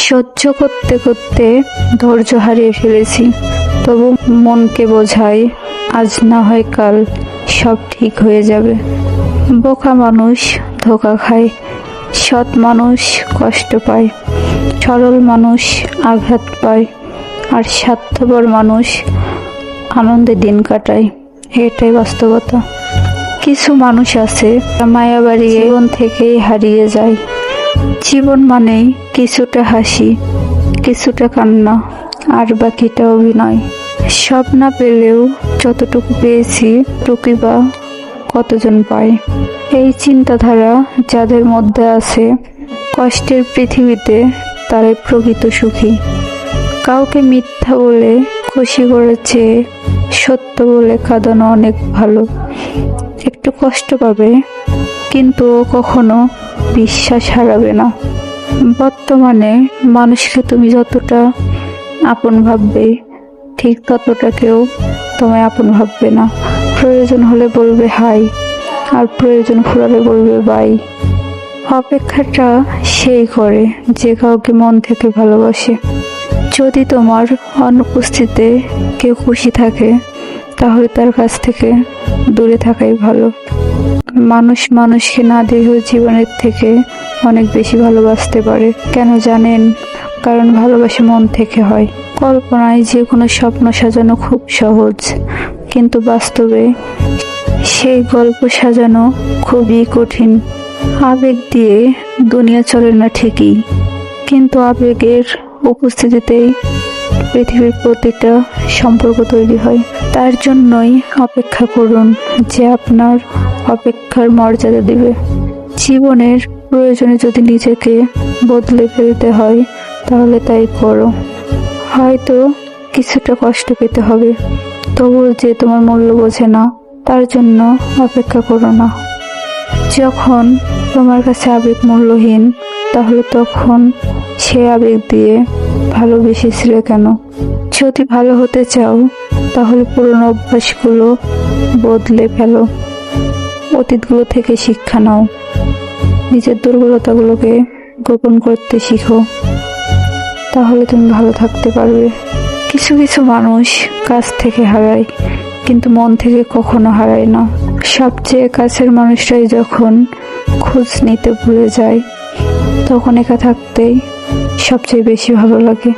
সহ্য করতে করতে ধৈর্য হারিয়ে ফেলেছি, তবু মনকে বোঝাই আজ না হয় কাল সব ঠিক হয়ে যাবে। বোকা মানুষ ধোঁকা খায়, সৎ মানুষ কষ্ট পায়, সরল মানুষ আঘাত পায়, আর স্বার্থপর মানুষ আনন্দে দিন কাটায়। এটাই বাস্তবতা। কিছু মানুষ আছে মায়া বাড়িয়ে জীবন থেকেই হারিয়ে যায়। জীবন মানেই কিছুটা হাসি, কিছুটা কান্না, আর বাকিটা অভিনয়। সব না পেলেও যতটুকু পেয়েছি টুকুই বা কতজন পায়। এই চিন্তাধারা যাদের মধ্যে আছে, কষ্টের পৃথিবীতে তারাই প্রকৃত সুখী। কাউকে মিথ্যা বলে খুশি করেছে, সত্য বলে কাঁদানো অনেক ভালো। একটু কষ্ট পাবে, কিন্তু ও কখনো বিশ্বাস হারাবে না। বর্তমানে মানুষকে তুমি যতটা আপন ভাববে, ঠিক ততটা কেউ তোমায় আপন ভাববে না। প্রয়োজন হলে বলবে হাই, আর প্রয়োজন ফুরালে বলবে বাই। অপেক্ষাটা সেই করে যে কাউকে মন থেকে ভালোবাসে। যদি তোমার অনুপস্থিতিতে কেউ খুশি থাকে, তাহলে তার কাছ থেকে দূরে থাকাই ভালো। মানুষ মানুষকে না দেখেও জীবনের থেকে অনেক বেশি ভালোবাসতে পারে। কেন জানেন? কারণ ভালোবাসা মন থেকে হয়। কল্পনায় যে কোনো স্বপ্ন সাজানো খুব সহজ, কিন্তু বাস্তবে সেই গল্প সাজানো খুবই কঠিন। আবেগ দিয়ে দুনিয়া চলে না ঠিকই, কিন্তু আবেগের উপস্থিতিতেই পৃথিবীর প্রতিটা সম্পর্ক তৈরি হয়। তার জন্যই অপেক্ষা করুন, যে আপনার অপেক্ষার মর্যাদা দিবে। জীবনের প্রয়োজনে যদি নিজেকে বদলে ফেলতে হয়, তাহলে তাই করো। হয়তো কিছুটা কষ্ট পেতে হবে, তবুও যে তোমার মূল্য বোঝে না, তার জন্য অপেক্ষা করো না। যখন তোমার কাছে আবেগ মূল্যহীন, তাহলে তখন সে আবেগ দিয়ে ভালোবেসেছিলে কেন? যদি ভালো হতে চাও, তাহলে পুরনো অভ্যাসগুলো বদলে ফেলো, অতীতগুলো থেকে শিক্ষা নাও, নিজের দুর্বলতাগুলোকে গোপন করতে শিখো। তাহলে তুমি ভালো থাকতে পারবে। কিছু কিছু মানুষ কাছ থেকে হারায়, কিন্তু মন থেকে কখনো হারায় না। সবচেয়ে কাছের মানুষটাই যখন খোঁজ নিতে ভুলে যায়, তখন একা থাকতেই সবচেয়ে বেশি ভালো লাগে।